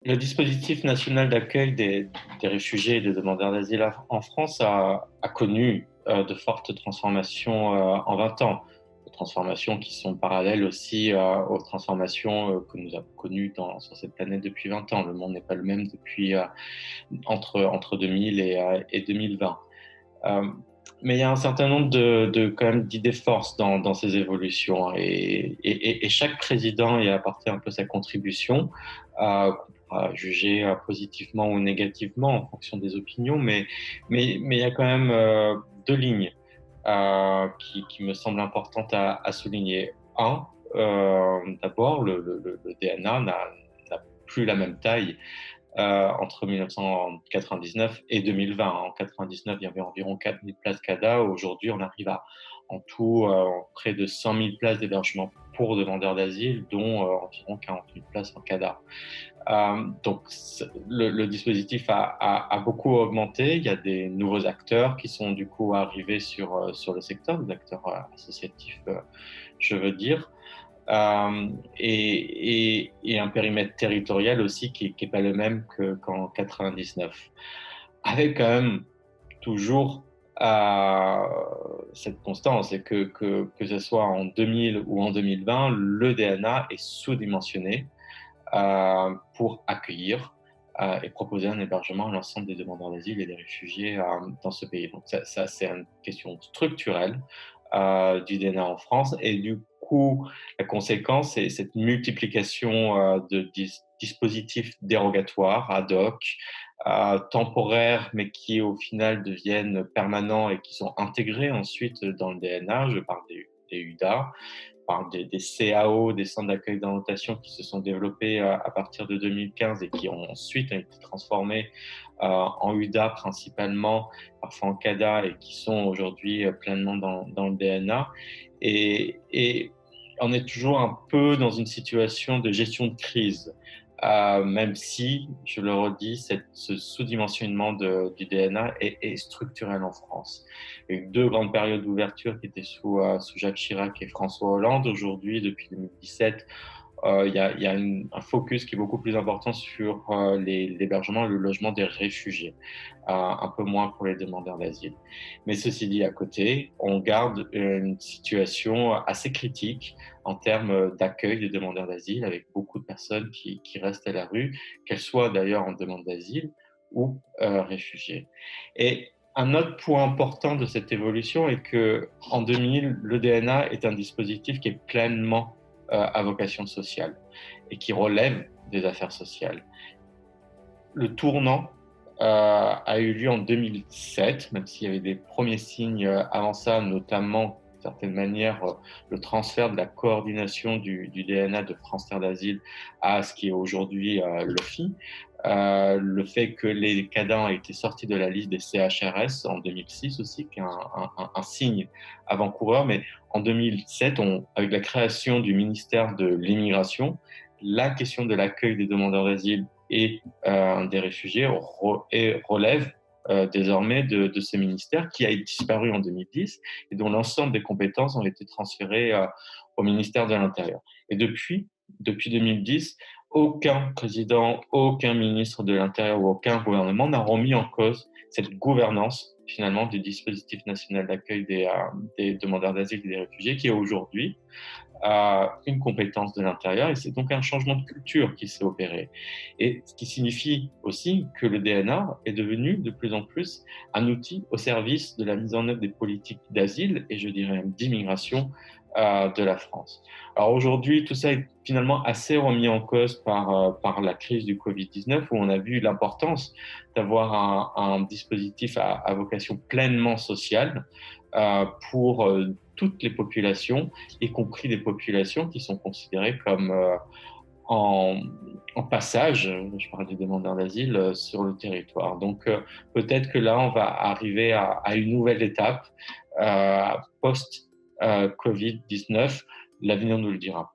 Le dispositif national d'accueil des réfugiés et des demandeurs d'asile en France a connu de fortes transformations en 20 ans. Des transformations qui sont parallèles aussi aux transformations que nous avons connues sur cette planète depuis 20 ans. Le monde n'est pas le même depuis entre 2000 et 2020. Euh, mais il y a un certain nombre quand même d'idées forces dans ces évolutions, hein, et chaque président y a apporté un peu sa contribution, qu'on pourra juger positivement ou négativement en fonction des opinions, mais il y a quand même deux lignes qui me semblent importantes à souligner. D'abord, le DNA n'a plus la même taille entre 1999 et 2020. En 99, il y avait environ 4000 places CADA. Aujourd'hui, on arrive à en tout près de 100 000 places d'hébergement pour demandeurs d'asile, dont environ 40 000 places en CADA. Donc, le dispositif a beaucoup augmenté. Il y a des nouveaux acteurs qui sont du coup arrivés sur le secteur, des acteurs associatifs, je veux dire. Et un périmètre territorial aussi qui n'est pas le même qu'en 99. Avec quand même toujours cette constance, c'est que ce soit en 2000 ou en 2020, le DNA est sous-dimensionné pour accueillir et proposer un hébergement à l'ensemble des demandeurs d'asile et des réfugiés dans ce pays. Donc ça c'est une question structurelle du DNA en France, et du coup la conséquence c'est cette multiplication de dispositifs dérogatoires ad hoc, temporaires, mais qui au final deviennent permanents et qui sont intégrés ensuite dans le DNA. Je parle des UDA, parle des CAO, des centres d'accueil d'orientation qui se sont développés à partir de 2015 et qui ont ensuite été transformés en UDA principalement, parfois en CADA, et qui sont aujourd'hui pleinement dans le DNA. Et on est toujours un peu dans une situation de gestion de crise. Même si, je le redis, ce sous-dimensionnement du DNA est structurel en France. Il y a eu deux grandes périodes d'ouverture qui étaient sous Jacques Chirac et François Hollande. Aujourd'hui, depuis 2017, il y a un focus qui est beaucoup plus important sur l'hébergement et le logement des réfugiés, un peu moins pour les demandeurs d'asile. Mais ceci dit, à côté, on garde une situation assez critique en termes d'accueil des demandeurs d'asile, avec beaucoup de personnes qui restent à la rue, qu'elles soient d'ailleurs en demande d'asile ou réfugiés. Et un autre point important de cette évolution est qu'en 2000, le DNA est un dispositif qui est pleinement à vocation sociale et qui relève des affaires sociales. Le tournant a eu lieu en 2007, même s'il y avait des premiers signes avant ça, notamment d'une certaine manière le transfert de la coordination du DNA de France Terre d'Asile à ce qui est aujourd'hui l'OFII. Le fait que les cadans aient été sortis de la liste des CHRS en 2006 aussi, qui est un signe avant-coureur. Mais en 2007, avec la création du ministère de l'Immigration, la question de l'accueil des demandeurs d'asile et des réfugiés relève désormais de ce ministère qui a disparu en 2010 et dont l'ensemble des compétences ont été transférées au ministère de l'Intérieur. Et depuis 2010, aucun président, aucun ministre de l'Intérieur ou aucun gouvernement n'a remis en cause cette gouvernance finalement du dispositif national d'accueil des demandeurs d'asile et des réfugiés, qui est aujourd'hui une compétence de l'intérieur, et c'est donc un changement de culture qui s'est opéré. Et ce qui signifie aussi que le DNA est devenu de plus en plus un outil au service de la mise en œuvre des politiques d'asile et je dirais même d'immigration de la France. Alors aujourd'hui, tout ça est finalement assez remis en cause par la crise du Covid-19, où on a vu l'importance d'avoir un dispositif à vocation pleinement sociale pour toutes les populations, y compris des populations qui sont considérées comme en, en passage, je parle des demandeurs d'asile, sur le territoire. Donc peut-être que là, on va arriver à une nouvelle étape post-Covid-19. L'avenir nous le dira.